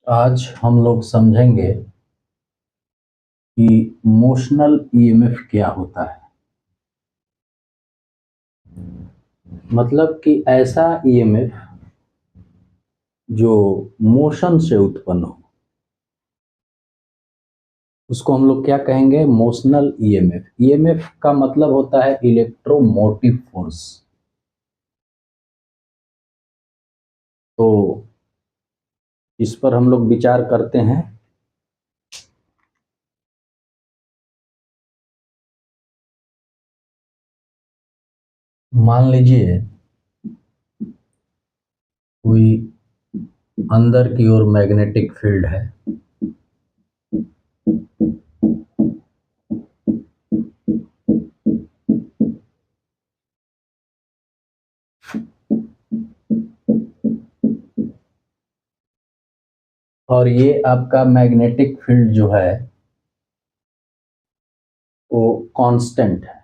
आज हम लोग समझेंगे कि मोशनल ईएमएफ क्या होता है। मतलब कि ऐसा ईएमएफ जो मोशन से उत्पन्न हो, उसको हम लोग क्या कहेंगे? Motional EMF. ईएमएफ का मतलब होता है इलेक्ट्रोमोटिव फोर्स। तो इस पर हम लोग विचार करते हैं। मान लीजिए कोई अंदर की ओर मैग्नेटिक फील्ड है, और ये आपका मैग्नेटिक फील्ड जो है वो कांस्टेंट है।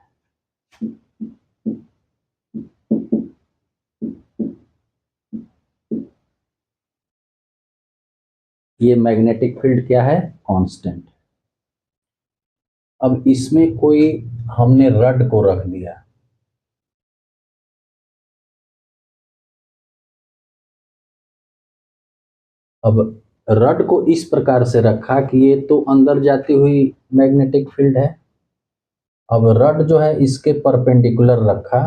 ये मैग्नेटिक फील्ड क्या है? कांस्टेंट। अब इसमें कोई हमने रड को रख दिया। अब रड को इस प्रकार से रखा कि ये तो अंदर जाती हुई मैग्नेटिक फील्ड है। अब रड जो है इसके परपेंडिकुलर रखा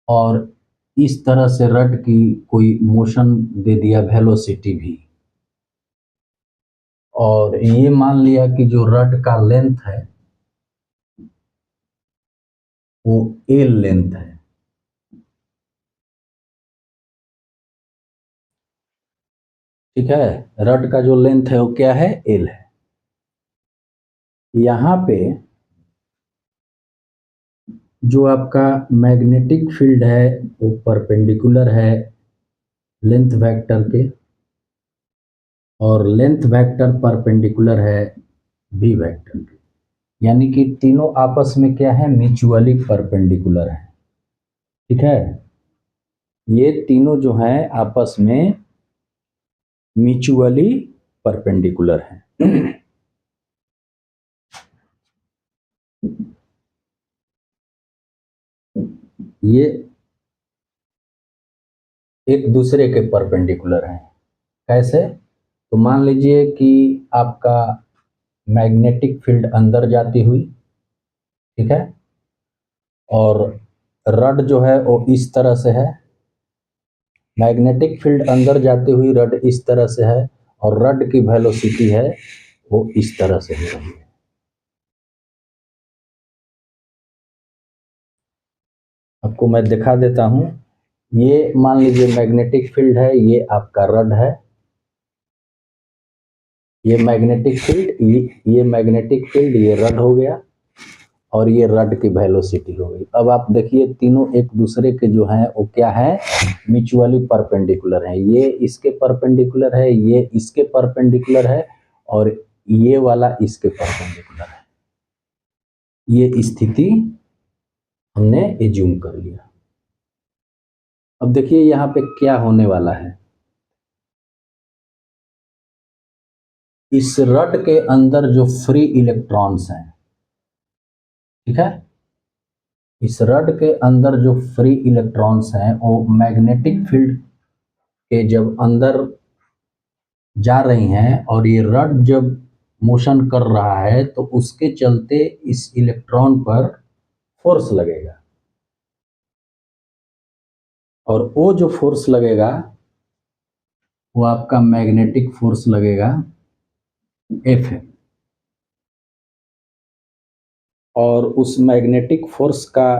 और इस तरह से रड की कोई मोशन दे दिया, वेलोसिटी भी। और ये मान लिया कि जो रड का लेंथ है वो एल लेंथ है। ठीक है, रड का जो लेंथ है वो क्या है? एल है। यहाँ पे जो आपका मैग्नेटिक फील्ड है वो परपेंडिकुलर है लेंथ वेक्टर के, और लेंथ वेक्टर परपेंडिकुलर है बी वेक्टर के। यानी कि तीनों आपस में क्या है? म्यूचुअली परपेंडिकुलर है। ठीक है, ये तीनों जो हैं आपस में म्यूचुअली परपेंडिकुलर है। ये एक दूसरे के परपेंडिकुलर हैं। कैसे? तो मान लीजिए कि आपका मैग्नेटिक फील्ड अंदर जाती हुई, ठीक है, और रड जो है वो इस तरह से है। मैग्नेटिक फील्ड अंदर जाती हुई रड इस तरह से है, और रड की वेलोसिटी है वो इस तरह से हो रही है। आपको मैं दिखा देता हूं। ये मान लीजिए मैग्नेटिक फील्ड है, ये आपका रड है। ये मैग्नेटिक फील्ड, ये मैग्नेटिक फील्ड, ये रड हो गया, और ये रड की वेलोसिटी हो गई। अब आप देखिए तीनों एक दूसरे के जो हैं वो क्या है? म्यूचुअली परपेंडिकुलर है। ये इसके परपेंडिकुलर है, ये इसके परपेंडिकुलर है, और ये वाला इसके परपेंडिकुलर है। ये स्थिति हमने एज्यूम कर लिया। अब देखिए यहाँ पे क्या होने वाला है। इस रड के अंदर जो फ्री इलेक्ट्रॉन्स हैं, ठीक है, इस रड के अंदर जो फ्री इलेक्ट्रॉन्स हैं वो मैग्नेटिक फील्ड के जब अंदर जा रही हैं, और ये रड जब मोशन कर रहा है तो उसके चलते इस इलेक्ट्रॉन पर फोर्स लगेगा, और वो जो फोर्स लगेगा वो आपका मैग्नेटिक फोर्स लगेगा, एफ है। और उस मैग्नेटिक फोर्स का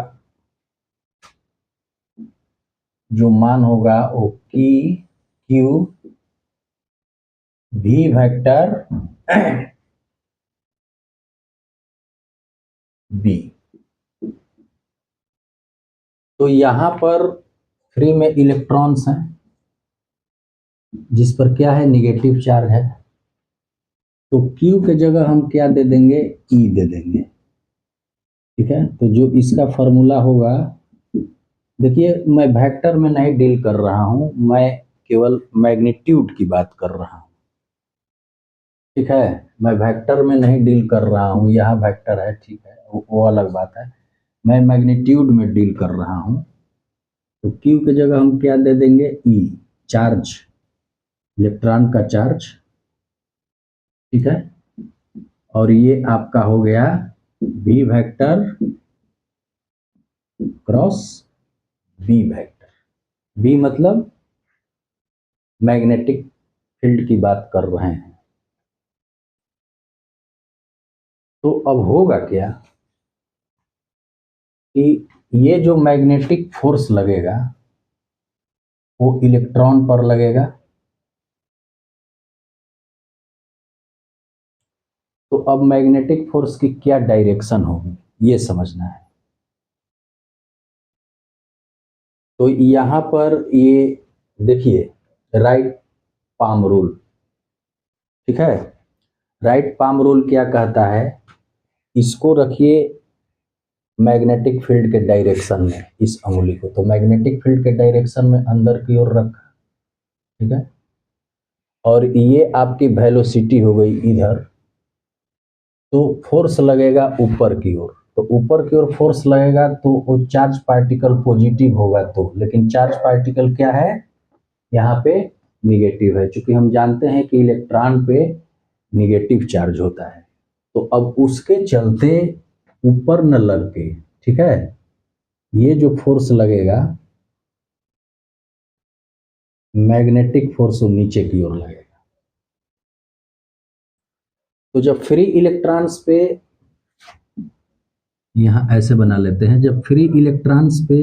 जो मान होगा वो की क्यू वी वेक्टर बी। तो यहाँ पर फ्री में इलेक्ट्रॉन्स हैं जिस पर क्या है? निगेटिव चार्ज है। तो Q के जगह हम क्या दे देंगे? E दे देंगे। ठीक है, तो जो इसका फॉर्मूला होगा, देखिए मैं वेक्टर में नहीं डील कर रहा हूं, मैं केवल मैग्नीट्यूड की बात कर रहा हूं। ठीक है, मैं वेक्टर में नहीं डील कर रहा हूं, यहाँ वेक्टर है, ठीक है, वो अलग बात है। मैं मैग्नीट्यूड में डील कर रहा हूं, तो क्यू की जगह हम क्या दे देंगे, ई, चार्ज, इलेक्ट्रॉन का चार्ज। ठीक है, और ये आपका हो गया B vector cross B vector. B मतलब मैग्नेटिक फील्ड की बात कर रहे हैं। तो अब होगा क्या कि ये जो मैग्नेटिक फोर्स लगेगा वो इलेक्ट्रॉन पर लगेगा। तो अब मैग्नेटिक फोर्स की क्या डायरेक्शन होगी ये समझना है। तो यहां पर ये देखिए, राइट पाम रूल। ठीक है, राइट पाम रूल क्या कहता है, इसको रखिए मैग्नेटिक फील्ड के डायरेक्शन में, इस अंगुली को तो मैग्नेटिक फील्ड के डायरेक्शन में अंदर की ओर रखा। ठीक है, और ये आपकी वेलोसिटी हो गई इधर, तो फोर्स लगेगा ऊपर की ओर। तो ऊपर की ओर फोर्स लगेगा तो वो चार्ज पार्टिकल पॉजिटिव होगा, तो लेकिन चार्ज पार्टिकल क्या है, यहाँ पे निगेटिव है, क्योंकि हम जानते हैं कि इलेक्ट्रॉन पे निगेटिव चार्ज होता है। तो अब उसके चलते ऊपर न लग के, ठीक है, ये जो फोर्स लगेगा मैग्नेटिक फोर्स वो नीचे की ओर लगेगा। तो जब फ्री इलेक्ट्रॉन्स पे, यहां ऐसे बना लेते हैं, जब फ्री इलेक्ट्रॉन्स पे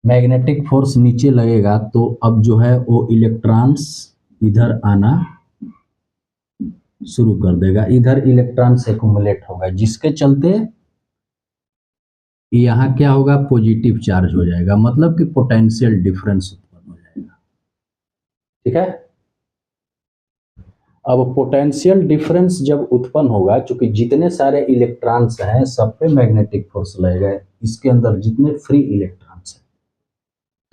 मैग्नेटिक फोर्स नीचे लगेगा तो अब जो है वो इलेक्ट्रॉन्स इधर आना शुरू कर देगा, इधर इलेक्ट्रॉन्स एक्युमुलेट होगा, जिसके चलते यहाँ क्या होगा, पॉजिटिव चार्ज हो जाएगा, मतलब कि पोटेंशियल डिफरेंस उत्पन्न हो जाएगा। ठीक है, अब पोटेंशियल डिफरेंस जब उत्पन्न होगा, क्योंकि जितने सारे इलेक्ट्रॉन्स हैं सब पे मैग्नेटिक फोर्स लगेगा, इसके अंदर जितने फ्री इलेक्ट्रॉन्स हैं,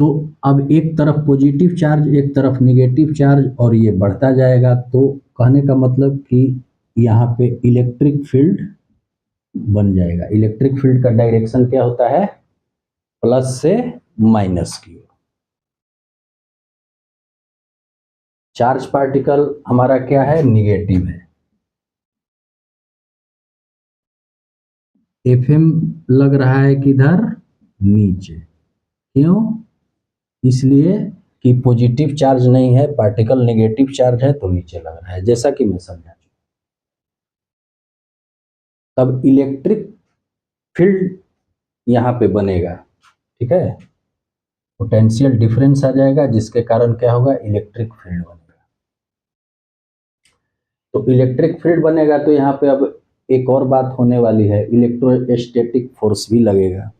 तो अब एक तरफ पॉजिटिव चार्ज एक तरफ निगेटिव चार्ज और ये बढ़ता जाएगा। तो कहने का मतलब कि यहाँ पे इलेक्ट्रिक फील्ड बन जाएगा। इलेक्ट्रिक फील्ड का डायरेक्शन क्या होता है, प्लस से माइनस की ओर। चार्ज पार्टिकल हमारा क्या है, निगेटिव है। एफएम लग रहा है किधर, नीचे, क्यों, इसलिए कि पॉजिटिव चार्ज नहीं है, पार्टिकल नेगेटिव चार्ज है तो नीचे लग रहा है, जैसा कि मैं समझा। तब इलेक्ट्रिक फील्ड यहाँ पे बनेगा। ठीक है, पोटेंशियल डिफरेंस आ जाएगा, जिसके कारण क्या होगा, इलेक्ट्रिक फील्ड बनेगा। तो इलेक्ट्रिक फील्ड बनेगा तो यहाँ पे अब एक और बात होने वाली है, इलेक्ट्रोस्टैटिक फोर्स भी लगेगा,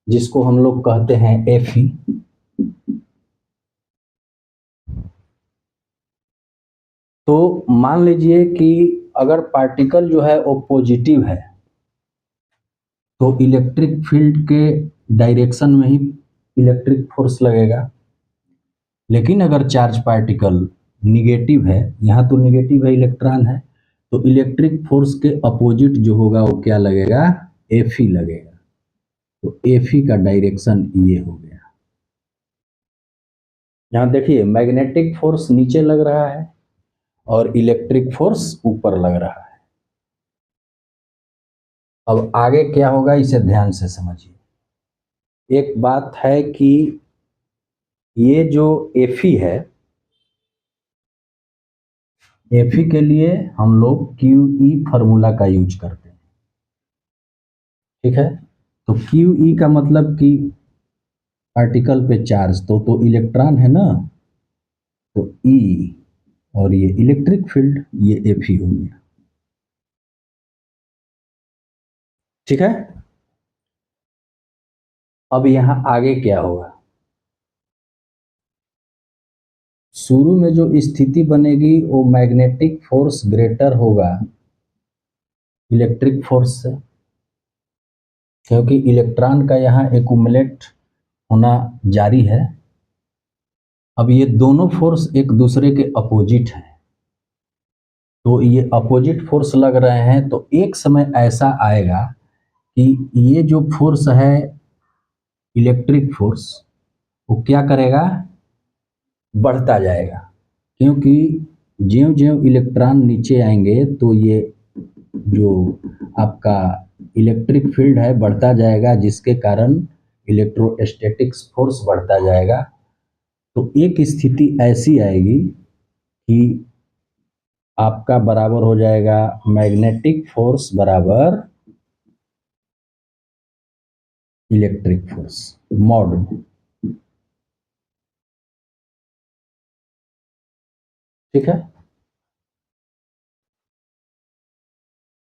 जिसको हम लोग कहते हैं एफई। तो मान लीजिए कि अगर पार्टिकल जो है वो पॉजिटिव है तो इलेक्ट्रिक फील्ड के डायरेक्शन में ही इलेक्ट्रिक फोर्स लगेगा। लेकिन अगर चार्ज पार्टिकल निगेटिव है, यहाँ तो निगेटिव है, इलेक्ट्रॉन है, तो इलेक्ट्रिक फोर्स के अपोजिट जो होगा वो क्या लगेगा, एफई लगेगा। तो एफई का डायरेक्शन ये हो गया। यहाँ देखिए मैग्नेटिक फोर्स नीचे लग रहा है और इलेक्ट्रिक फोर्स ऊपर लग रहा है। अब आगे क्या होगा इसे ध्यान से समझिए। एक बात है कि ये जो एफई है, एफई के लिए हम लोग क्यू ई फार्मूला का यूज करते हैं। ठीक है, तो क्यू ई का मतलब कि पार्टिकल पे चार्ज, तो इलेक्ट्रॉन है ना, तो ई, और ये इलेक्ट्रिक फील्ड, ये एफई हो गया। ठीक है, अब यहां आगे क्या होगा, शुरू में जो स्थिति बनेगी वो मैग्नेटिक फोर्स ग्रेटर होगा इलेक्ट्रिक फोर्स से, क्योंकि इलेक्ट्रॉन का यहाँ एक्यूमुलेट होना जारी है। अब ये दोनों फोर्स एक दूसरे के अपोजिट हैं, तो ये अपोजिट फोर्स लग रहे हैं, तो एक समय ऐसा आएगा कि ये जो फोर्स है इलेक्ट्रिक फोर्स, वो क्या करेगा, बढ़ता जाएगा, क्योंकि ज्यों-ज्यों इलेक्ट्रॉन नीचे आएंगे तो ये जो आपका इलेक्ट्रिक फील्ड है बढ़ता जाएगा, जिसके कारण इलेक्ट्रोस्टैटिक्स फोर्स बढ़ता जाएगा। तो एक स्थिति ऐसी आएगी कि आपका बराबर हो जाएगा मैग्नेटिक फोर्स बराबर इलेक्ट्रिक फोर्स मॉड में। ठीक है,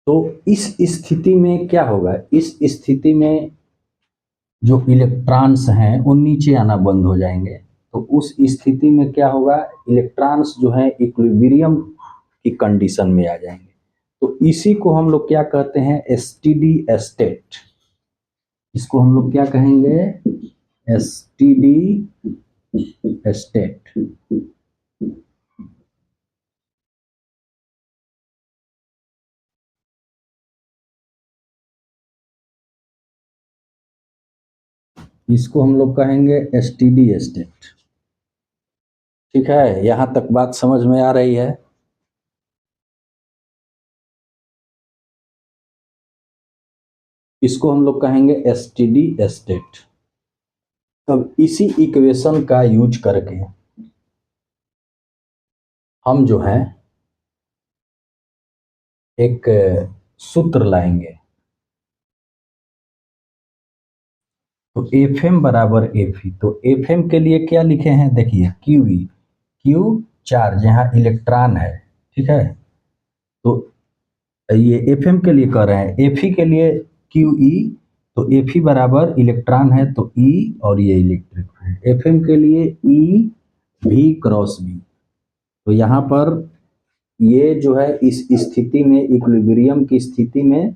तो इस स्थिति में क्या होगा, इस स्थिति में जो इलेक्ट्रॉन्स हैं वो नीचे आना बंद हो जाएंगे। तो उस स्थिति में क्या होगा, इलेक्ट्रॉन्स जो है इक्विलिब्रियम की कंडीशन में आ जाएंगे। तो इसी को हम लोग क्या कहते हैं, एसटीडी स्टेट। इसको हम लोग क्या कहेंगे, एसटीडी स्टेट। इसको हम लोग कहेंगे एसटीडी स्टेट। ठीक है, यहां तक बात समझ में आ रही है। इसको हम लोग कहेंगे एसटीडी स्टेट। तब इसी इक्वेशन का यूज करके हम जो है एक सूत्र लाएंगे। तो एफ एम बराबर एफ ई। तो एफ एम के लिए क्या लिखे हैं, देखिए क्यू ई, क्यू चार्ज, यहाँ इलेक्ट्रॉन है। ठीक है, तो ये एफ एम के लिए कह रहे हैं, एफ ई के लिए क्यू ई। तो एफ ई बराबर इलेक्ट्रॉन है तो ई, और ये इलेक्ट्रिक फील्ड। एफ एम के लिए ई भी क्रॉस बी। तो यहाँ पर ये जो है इस स्थिति में, इक्विलिब्रियम की स्थिति में,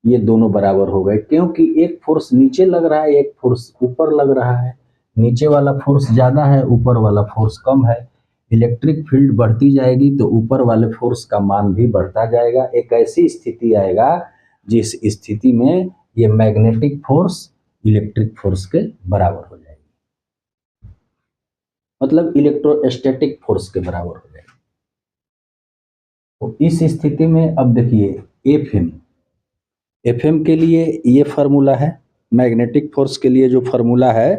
ये दोनों बराबर हो गए, क्योंकि एक फोर्स नीचे लग रहा है, एक फोर्स ऊपर लग रहा है। नीचे वाला फोर्स ज़्यादा है, ऊपर वाला फोर्स कम है। इलेक्ट्रिक फील्ड बढ़ती जाएगी तो ऊपर वाले फोर्स का मान भी बढ़ता जाएगा। एक ऐसी स्थिति आएगा जिस स्थिति में ये मैग्नेटिक फोर्स इलेक्ट्रिक फोर्स के बराबर हो जाएगी, मतलब इलेक्ट्रोस्टैटिक फोर्स के बराबर हो जाएगी। तो इस स्थिति में अब देखिए एफ एम के लिए ये फार्मूला है, मैग्नेटिक फोर्स के लिए जो फार्मूला है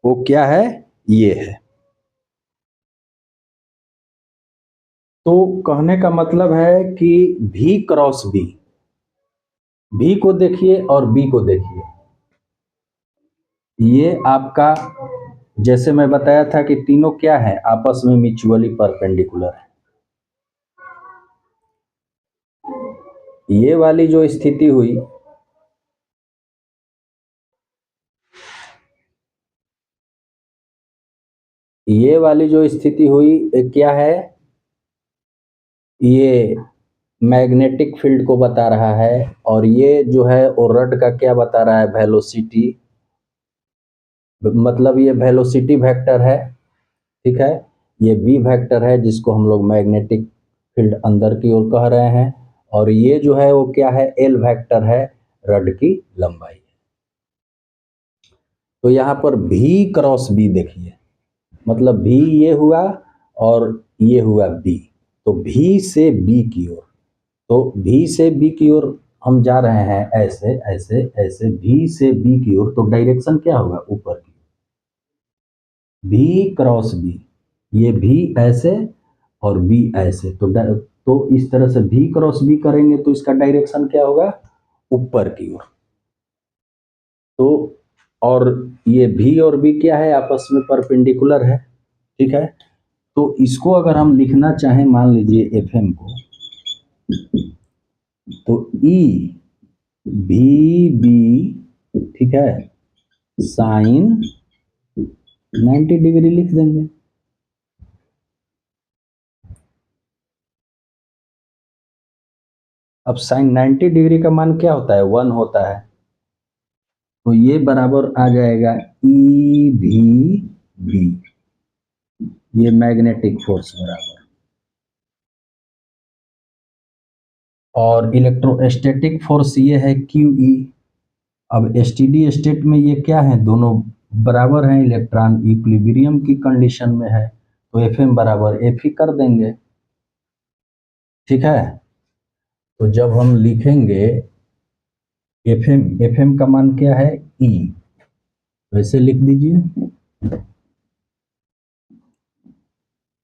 वो क्या है, ये है। तो कहने का मतलब है कि V क्रॉस बी, V को देखिए और B को देखिए, ये आपका, जैसे मैं बताया था कि तीनों क्या है, आपस में म्यूचुअली परपेंडिकुलर है। ये वाली जो स्थिति हुई, ये वाली जो स्थिति हुई क्या है, ये मैग्नेटिक फील्ड को बता रहा है, और ये जो है वो रड का क्या बता रहा है, वेलोसिटी, मतलब ये वेलोसिटी वेक्टर है। ठीक है, ये बी वेक्टर है जिसको हम लोग मैग्नेटिक फील्ड अंदर की ओर कह रहे हैं, और ये जो है वो क्या है, एल वेक्टर है, रड की लंबाई। तो यहाँ पर भी क्रॉस बी देखिए, मतलब भी ये हुआ और ये हुआ बी, तो भी से बी की ओर, तो भी से बी की ओर हम जा रहे हैं, ऐसे ऐसे ऐसे भी से बी की ओर, तो डायरेक्शन क्या होगा, ऊपर की, भी क्रॉस बी, ये भी ऐसे और बी ऐसे, तो इस तरह से भी क्रॉस बी करेंगे तो इसका डायरेक्शन क्या होगा, ऊपर की ओर। तो और ये भी और बी क्या है, आपस में परपेंडिकुलर है। ठीक है, तो इसको अगर हम लिखना चाहें, मान लीजिए एफ एम को, तो ई भी बी, ठीक है, साइन 90 डिग्री लिख देंगे। अब साइन 90 डिग्री का मान क्या होता है, 1 होता है, तो ये बराबर आ जाएगा ई भी बी, ये मैग्नेटिक फोर्स बराबर, और इलेक्ट्रोस्टैटिक फोर्स ये है क्यू ई। अब स्टेडी स्टेट में ये क्या है, दोनों बराबर हैं, इलेक्ट्रॉन इक्विलिब्रियम की कंडीशन में है, तो एफ एम बराबर एफ ही कर देंगे। ठीक है, तो जब हम लिखेंगे एफ एम का मान क्या है, ई, वैसे लिख दीजिए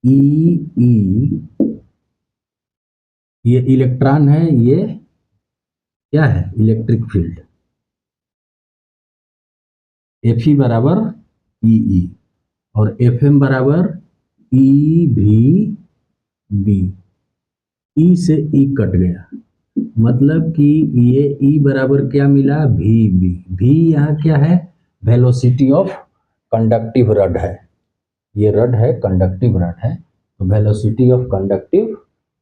ई, ई ये इलेक्ट्रॉन है, ये क्या है, इलेक्ट्रिक फील्ड, एफ ई बराबर ई, और एफ एम बराबर ई भी बी, ई से ई कट गया, मतलब कि ये ई बराबर क्या मिला, भी बी, भी यहाँ क्या है, वेलोसिटी ऑफ कंडक्टिव रड है, ये रड है, कंडक्टिव रड है, तो वेलोसिटी ऑफ कंडक्टिव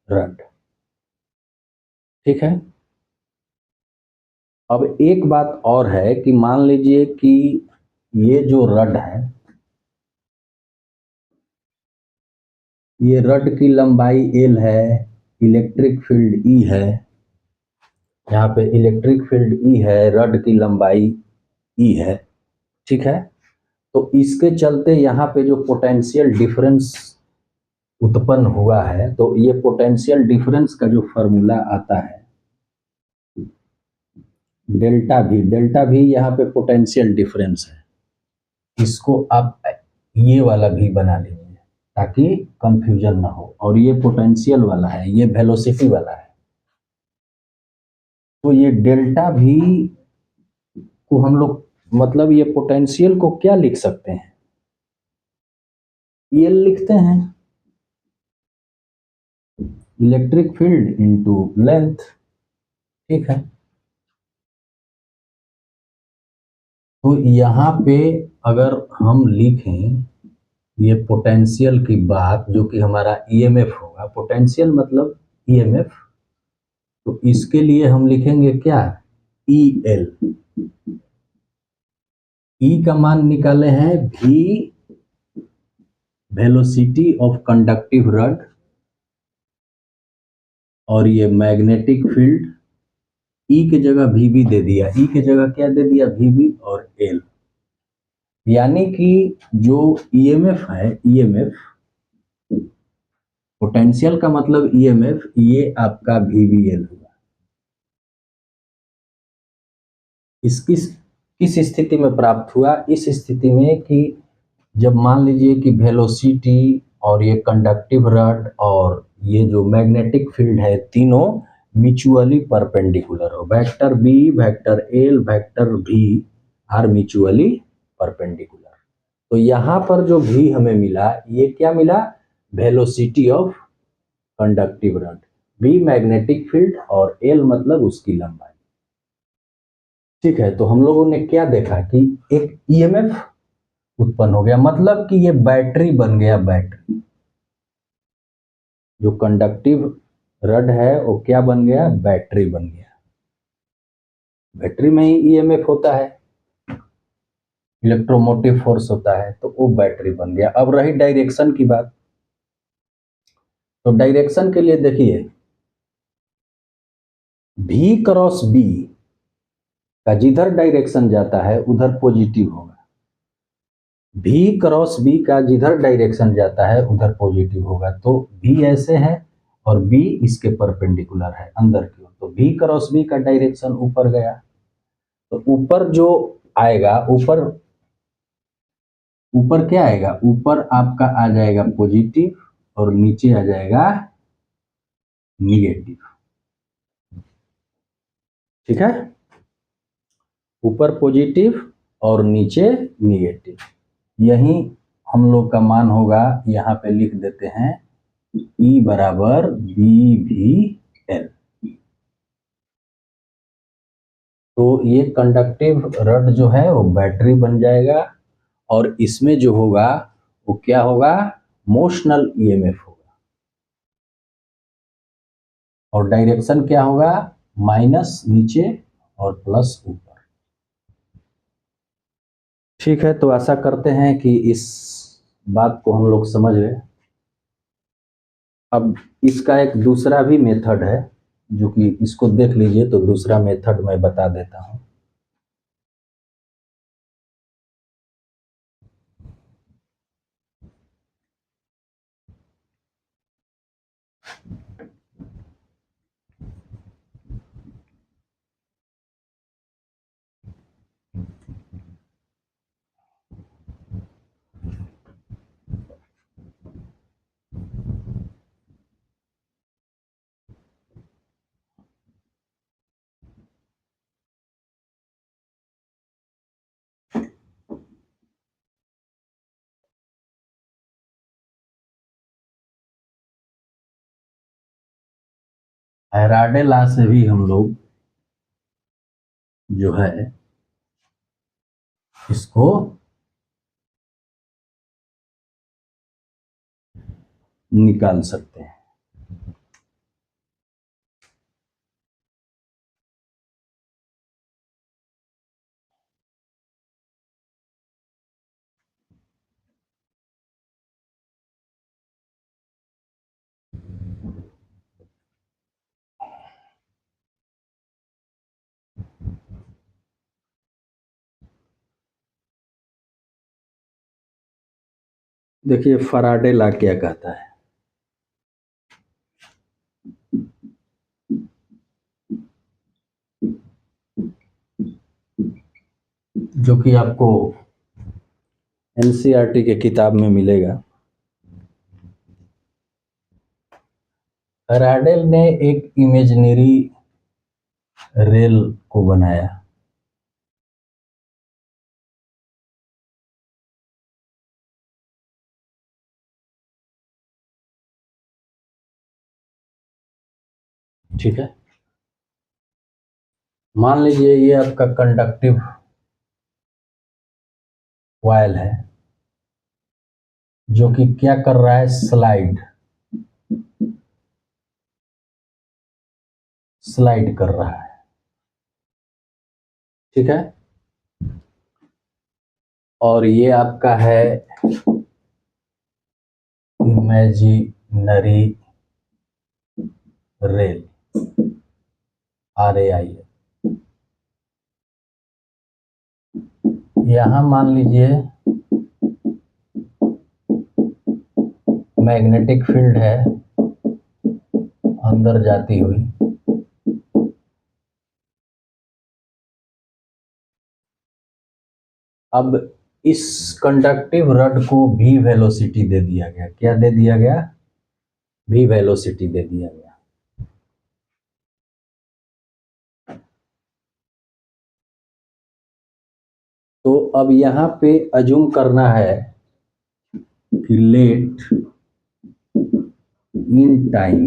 रड। ठीक है, अब एक बात और है कि मान लीजिए कि ये जो रड है, ये रड की लंबाई एल है, इलेक्ट्रिक फील्ड ई है, यहाँ पे इलेक्ट्रिक फील्ड ई है, रड की लंबाई ई है। ठीक है, तो इसके चलते यहाँ पे जो पोटेंशियल डिफरेंस उत्पन्न हुआ है, तो ये पोटेंशियल डिफरेंस का जो फॉर्मूला आता है डेल्टा भी यहाँ पे पोटेंशियल डिफरेंस है, इसको आप ये वाला भी बना लीजिए ताकि कंफ्यूजन ना हो, और ये पोटेंशियल वाला है, ये वेलोसिटी वाला है, तो ये डेल्टा भी को हम लोग, मतलब ये पोटेंशियल को क्या लिख सकते हैं, ये लिखते हैं इलेक्ट्रिक फील्ड इनटू लेंथ। ठीक है, तो यहाँ पे अगर हम लिखें ये पोटेंशियल की बात, जो कि हमारा ईएमएफ होगा, पोटेंशियल मतलब ईएमएफ, तो इसके लिए हम लिखेंगे क्या, ई एल, ई का मान निकाले हैं भी, वेलोसिटी ऑफ कंडक्टिव रड, और ये मैग्नेटिक फील्ड, ई की जगह वी भी दे दिया, ई की जगह क्या दे दिया, वी भी, और एल, यानी कि जो ईएमएफ है, ईएमएफ पोटेंशियल का मतलब ईएमएफ, ये आपका वीवीएल हुआ। इस किस स्थिति में प्राप्त हुआ, इस स्थिति में कि जब मान लीजिए कि वेलोसिटी और ये कंडक्टिव रड और ये जो मैग्नेटिक फील्ड है, तीनों म्यूचुअली परपेंडिकुलर हो, vector B, vector L, vector भी आर म्यूचुअली परपेंडिकुलर। तो यहाँ पर जो भी हमें मिला, ये क्या मिला, velocity of conductive rod, B magnetic field, और एल मतलब उसकी लंबाई। ठीक है, तो हम लोगों ने क्या देखा कि एक ईएमएफ उत्पन्न हो गया, मतलब कि ये बैटरी बन गया, बैटरी, जो कंडक्टिव रड है वो क्या बन गया, बैटरी बन गया, बैटरी में ही ईएमएफ होता है, इलेक्ट्रोमोटिव फोर्स होता है, तो वो बैटरी बन गया। अब रही डायरेक्शन की बात, तो डायरेक्शन के लिए देखिए भी क्रॉस बी का जिधर डायरेक्शन जाता है उधर पॉजिटिव होगा, भी क्रॉस बी का जिधर डायरेक्शन जाता है उधर पॉजिटिव होगा, तो भी ऐसे है और बी इसके परपेंडिकुलर है अंदर की ओर, तो भी क्रॉस बी का डायरेक्शन ऊपर गया, तो ऊपर जो आएगा, ऊपर ऊपर क्या आएगा, ऊपर आपका आ जाएगा पॉजिटिव और नीचे आ जाएगा निगेटिव। ठीक है, ऊपर पॉजिटिव और नीचे निगेटिव, यही हम लोग का मान होगा, यहाँ पे लिख देते हैं ई बराबर बी भी एल। तो ये कंडक्टिव रड जो है वो बैटरी बन जाएगा, और इसमें जो होगा वो क्या होगा, मोशनल ईएमएफ होगा। और डायरेक्शन क्या होगा, माइनस नीचे और प्लस ऊपर। ठीक है, तो आशा करते हैं कि इस बात को हम लोग समझ गए। अब इसका एक दूसरा भी मेथड है, जो कि इसको देख लीजिए, तो दूसरा मेथड मैं बता देता हूँ। फैराडे लॉ से भी हम लोग जो है इसको निकाल सकते हैं। देखिए फैराडे लॉ क्या कहता है, जो कि आपको एनसीईआरटी के किताब में मिलेगा। फैराडे ने एक इमेजिनरी रेल को बनाया। ठीक है, मान लीजिए ये आपका कंडक्टिव कॉइल है, जो कि क्या कर रहा है, स्लाइड कर रहा है। ठीक है, और ये आपका है इमेजिनरी रेल, RAI। यहां मान लीजिए मैग्नेटिक फील्ड है अंदर जाती हुई, अब इस कंडक्टिव रड को भी वेलोसिटी दे दिया गया। क्या दे दिया गया, भी वेलोसिटी दे दिया गया। तो अब यहां पे अज्यूम करना है कि लेट इन टाइम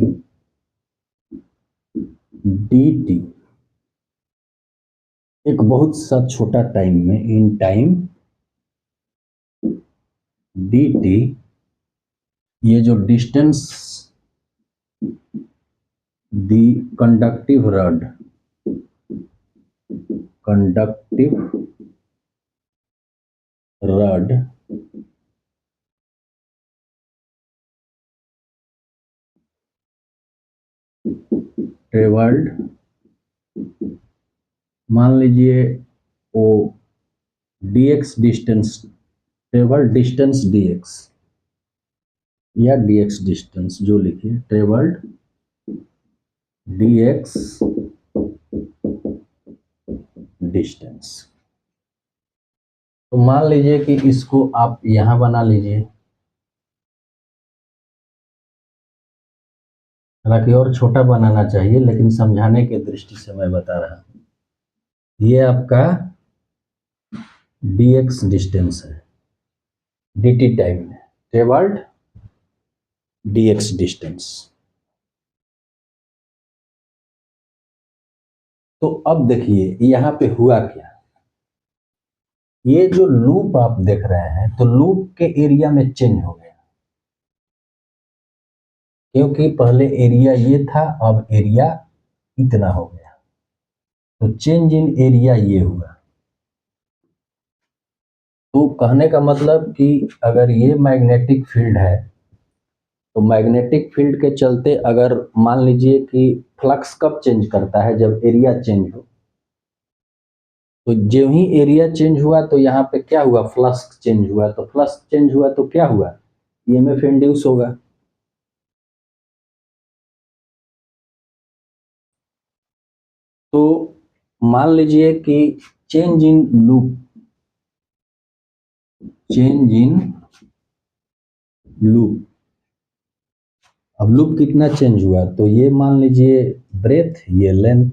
dt, एक बहुत सा छोटा टाइम में, इन टाइम dt, ये जो डिस्टेंस दी कंडक्टिव रड ट्रेवल्ड, मान लीजिए वो dx distance, travelled distance dx, या dx डिस्टेंस जो लिखिए, ट्रेवल्ड dx डिस्टेंस। तो मान लीजिए कि इसको आप यहां बना लीजिए, हालांकि और छोटा बनाना चाहिए, लेकिन समझाने के दृष्टि से मैं बता रहा हूं। ये आपका dx डिस्टेंस है, dt टाइम में, ट्रेवल्ड dx डिस्टेंस। तो अब देखिए यहां पे हुआ क्या, ये जो लूप आप देख रहे हैं, तो लूप के एरिया में चेंज हो गया। क्योंकि पहले एरिया ये था, अब एरिया इतना हो गया, तो चेंज इन एरिया ये हुआ। तो कहने का मतलब कि अगर ये मैग्नेटिक फील्ड है, तो मैग्नेटिक फील्ड के चलते अगर मान लीजिए कि फ्लक्स कब चेंज करता है, जब एरिया चेंज हो। तो जो ही एरिया चेंज हुआ तो यहाँ पे क्या हुआ, फ्लक्स चेंज हुआ। तो फ्लक्स चेंज हुआ तो क्या हुआ, ईएमएफ इंड्यूस होगा। तो मान लीजिए कि change in loop, change in loop, अब लूप कितना चेंज हुआ, तो ये मान लीजिए ब्रेथ, ये लेंथ,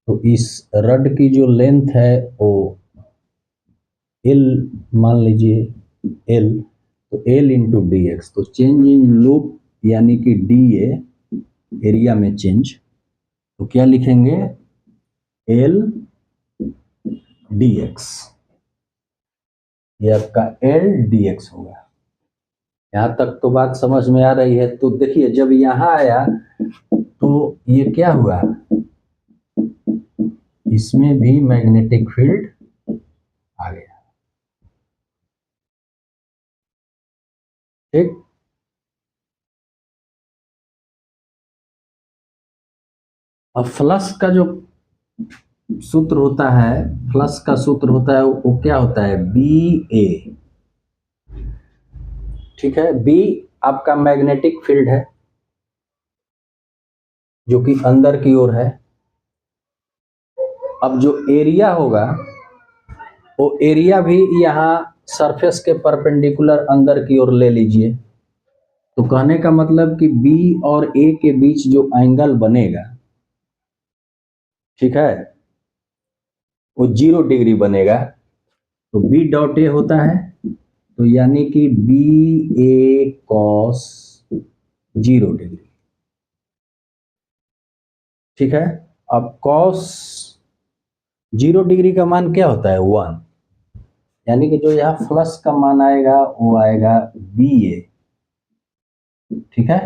तो इस रड की जो लेंथ है वो एल मान लीजिए, एल, तो एल इंटू डी एक्स। तो चेंज इन लूप यानी कि डी ए एरिया में चेंज, तो क्या लिखेंगे, एल डी एक्स, ये आपका एल डी एक्स होगा। यहाँ तक तो बात समझ में आ रही है। तो देखिए जब यहाँ आया तो ये क्या हुआ, इसमें भी मैग्नेटिक फील्ड आ गया। ठीक, अब फ्लक्स का जो सूत्र होता है, फ्लक्स का सूत्र होता है वो क्या होता है, बी ए। ठीक है, बी आपका मैग्नेटिक फील्ड है जो कि अंदर की ओर है। अब जो एरिया होगा वो एरिया भी यहाँ सरफेस के परपेंडिकुलर अंदर की ओर ले लीजिए। तो कहने का मतलब कि बी और ए के बीच जो एंगल बनेगा, ठीक है, वो 0 डिग्री बनेगा। तो बी डॉट ए होता है, तो यानी कि बी ए कॉस 0 डिग्री। ठीक है, अब कॉस 0 डिग्री का मान क्या होता है, 1, यानी कि जो यहाँ फ्लक्स का मान आएगा वो आएगा बी ए। ठीक है,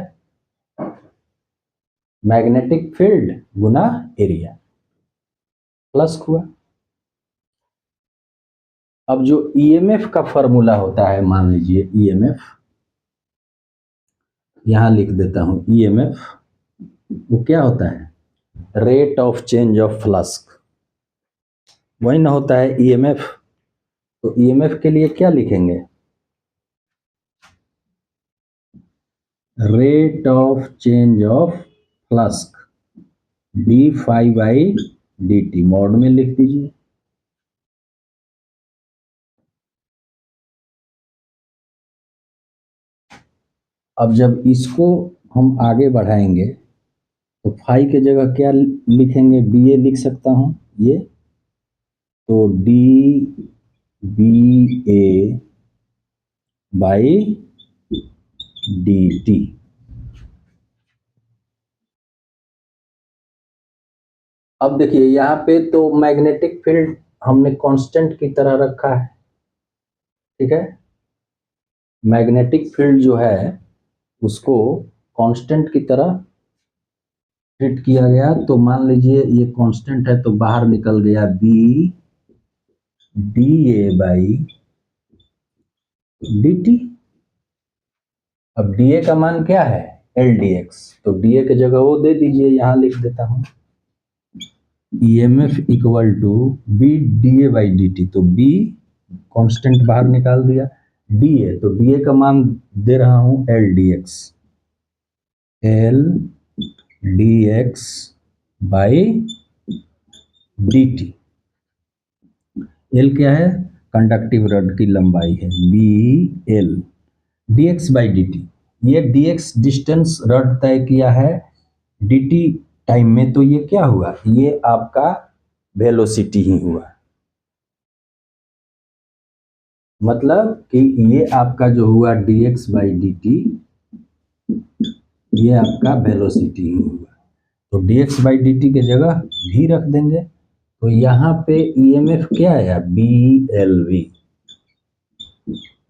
मैग्नेटिक फील्ड गुना एरिया, प्लस हुआ। अब जो ईएमएफ का फॉर्मूला होता है, मान लीजिए ईएमएफ, यहां लिख देता हूं, ईएमएफ वो क्या होता है, rate of change of flux, वही ना होता है ईएमएफ। तो ईएमएफ के लिए क्या लिखेंगे, rate of change of flux d phi by d t, mod में लिख दीजिए। अब जब इसको हम आगे बढ़ाएंगे तो फाई के जगह क्या लिखेंगे, बी ए लिख सकता हूं ये, तो d B A by d t. अब देखिए यहाँ पे तो मैग्नेटिक फील्ड हमने कांस्टेंट की तरह रखा है। ठीक है, मैग्नेटिक फील्ड जो है उसको कांस्टेंट की तरह ट्रीट किया गया। तो मान लीजिए ये कांस्टेंट है, तो बाहर निकल गया B d A by d t. अब डी ए का मान क्या है, एल डी एक्स, तो डी ए की जगह वो दे दीजिए, यहां लिख देता हूं, EMF equal to B d A by d t. तो बी कांस्टेंट बाहर निकाल दिया, डी ए, तो डी ए का मान दे रहा हूं L d x, L d x by d t. L क्या है, कंडक्टिव रड की लंबाई है, B L d x by d t. ये डी एक्स डिस्टेंस रड तय किया है डी टी टाइम में, तो ये क्या हुआ, ये आपका वेलोसिटी ही हुआ। मतलब कि ये आपका जो हुआ D x by d t, ये आपका वेलोसिटी ही हुआ। तो D x by d T की जगह भी रख देंगे। तो यहाँ पे ईएमएफ क्या आया, बी एल वी।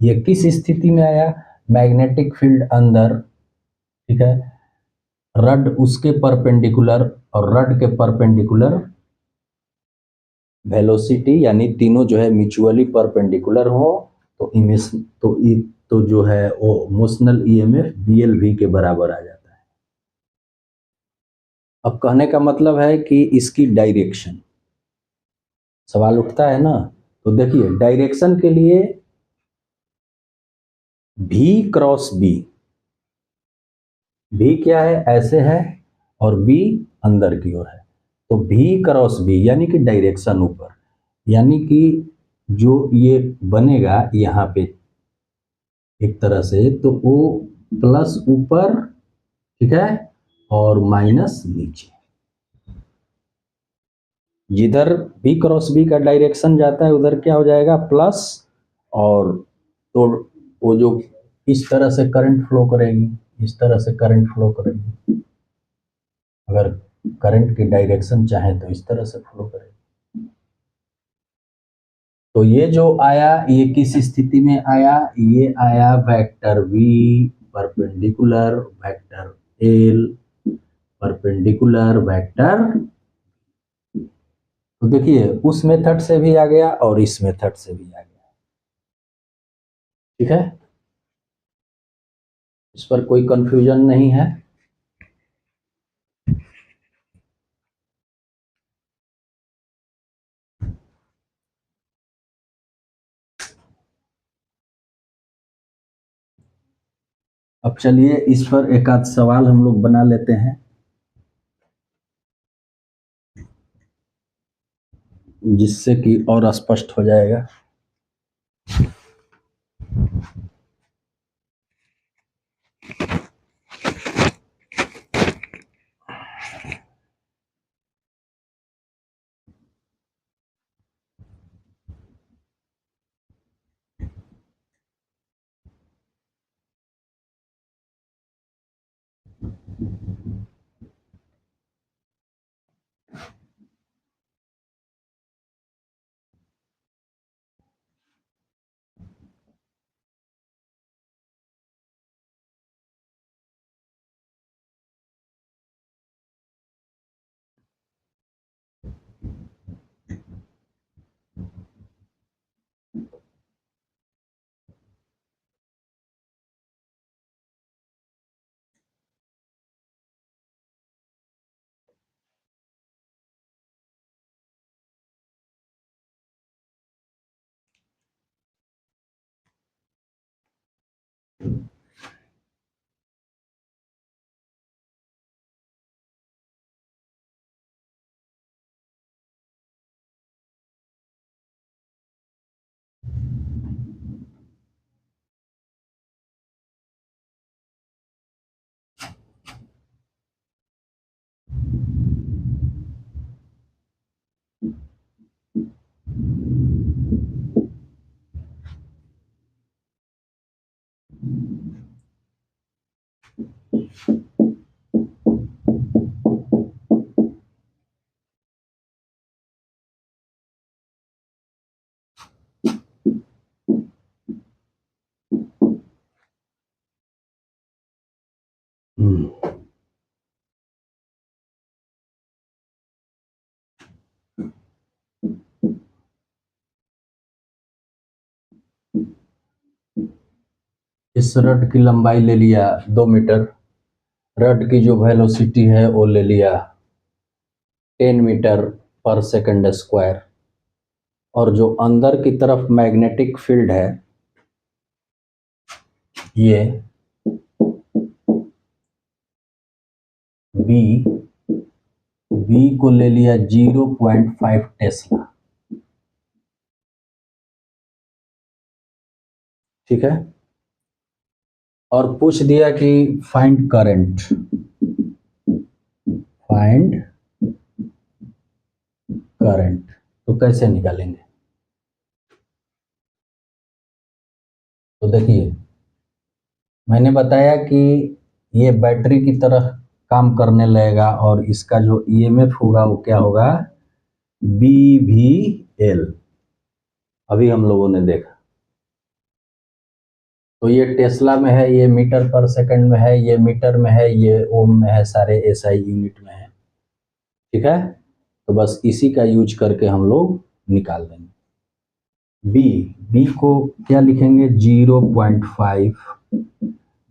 ये किस स्थिति में आया, मैग्नेटिक फील्ड अंदर ठीक है, रड उसके परपेंडिकुलर और रड के परपेंडिकुलर वेलोसिटी, यानी तीनों जो है म्यूचुअली परपेंडिकुलर हो तो इमेज तो जो है वो मोशनल ईएमएफ BLV के बराबर आ जाता है। अब कहने का मतलब है कि इसकी डायरेक्शन, सवाल उठता है ना, तो देखिए डायरेक्शन के लिए V क्रॉस B, V क्या है, ऐसे है और B अंदर की ओर है, तो V क्रॉस B यानी कि डायरेक्शन ऊपर, यानी कि जो ये बनेगा यहाँ पे एक तरह से, तो वो प्लस ऊपर, ठीक है, और माइनस नीचे। जिधर B क्रॉस B का डायरेक्शन जाता है उधर क्या हो जाएगा, प्लस, और तो वो जो इस तरह से करंट फ्लो करेगी, इस तरह से करंट फ्लो करेगी, अगर करंट की डायरेक्शन चाहे तो इस तरह से फ्लो करेगी। तो ये जो आया, ये किस स्थिति में आया, ये आया vector V perpendicular vector L perpendicular vector. तो देखिए उस मेथड से भी आ गया और इस मेथड से भी आ गया, ठीक है, इस पर कोई कंफ्यूजन नहीं है। अब चलिए इस पर एक आध सवाल हम लोग बना लेते हैं, जिससे कि और स्पष्ट हो जाएगा। इस रड की लंबाई ले लिया 2 मीटर, रड की जो वेलोसिटी है वो ले लिया 10 मीटर पर सेकंड स्क्वायर, और जो अंदर की तरफ मैग्नेटिक फील्ड है ये बी को ले लिया 0.5 टेस्ला, ठीक है, और पूछ दिया कि फाइंड करंट, फाइंड करंट, तो कैसे निकालेंगे। तो देखिए मैंने बताया कि ये बैटरी की तरह काम करने लगेगा और इसका जो ईएमएफ होगा वो क्या होगा, BVL, अभी हम लोगों ने देखा। तो ये टेस्ला में है, ये मीटर पर सेकंड में है, ये मीटर में है, ये ओम में है, सारे एसआई यूनिट में है। ठीक है, तो बस इसी का यूज करके हम लोग निकाल देंगे। बी को क्या लिखेंगे, 0.5,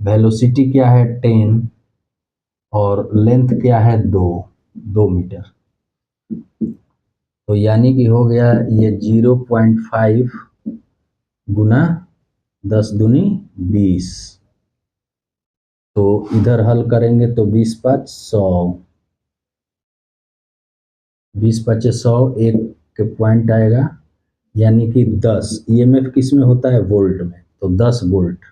वेलोसिटी क्या है 10, और लेंथ क्या है 2 मीटर। तो यानी कि हो गया ये 0.5 गुना 10 दूनी 20। तो इधर हल करेंगे तो 20 5 100, 20 5 100, एक के पॉइंट आएगा, यानी कि 10। ईएमएफ किस में होता है, वोल्ट में, तो 10 वोल्ट।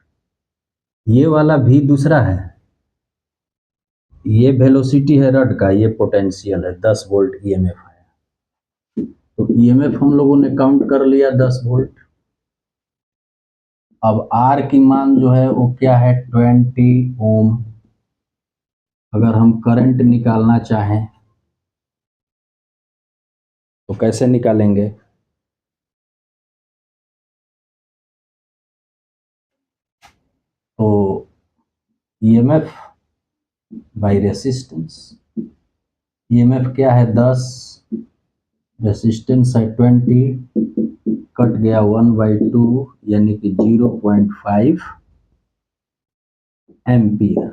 ये वाला भी दूसरा है, ये वेलोसिटी है रड का, ये पोटेंशियल है, 10 वोल्ट ईएमएफ है। तो ईएमएफ हम लोगों ने काउंट कर लिया 10 वोल्ट। अब आर की मान जो है वो क्या है, 20 ओम। अगर हम करंट निकालना चाहें तो कैसे निकालेंगे, तो ईएमएफ बाई रेसिस्टेंस, ईएमएफ क्या है 10, रेसिस्टेंस है 20, कट गया 1/2, यानी कि 0.5 एम्पियर।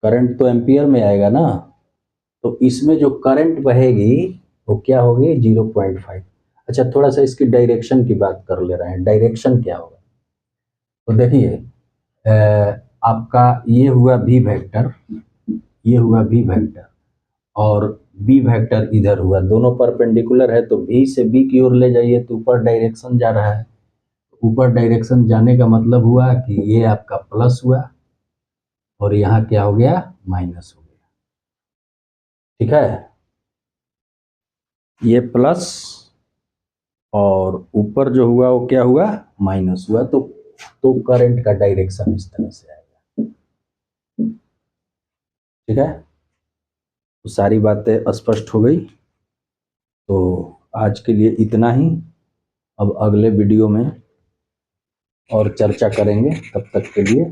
करंट तो एम्पियर में आएगा ना, तो इसमें जो करंट बहेगी वो क्या होगी, 0.5। अच्छा, थोड़ा सा इसकी डायरेक्शन की बात कर ले रहे हैं, डायरेक्शन क्या होगा। तो देखिए, आपका ये हुआ भी वेक्टर, ये हुआ भी वेक्टर, और बी वेक्टर इधर हुआ, दोनों परपेंडिकुलर है, तो बी से बी की ओर ले जाइए तो ऊपर डायरेक्शन जा रहा है। ऊपर डायरेक्शन जाने का मतलब हुआ कि ये आपका प्लस हुआ और यहाँ क्या हो गया, माइनस हो गया। ठीक है, ये प्लस और ऊपर जो हुआ वो क्या हुआ, माइनस हुआ। तो करंट का डायरेक्शन इस तरह से आएगा। ठीक है, तो सारी बातें स्पष्ट हो गई। तो आज के लिए इतना ही, अब अगले वीडियो में और चर्चा करेंगे, तब तक के लिए।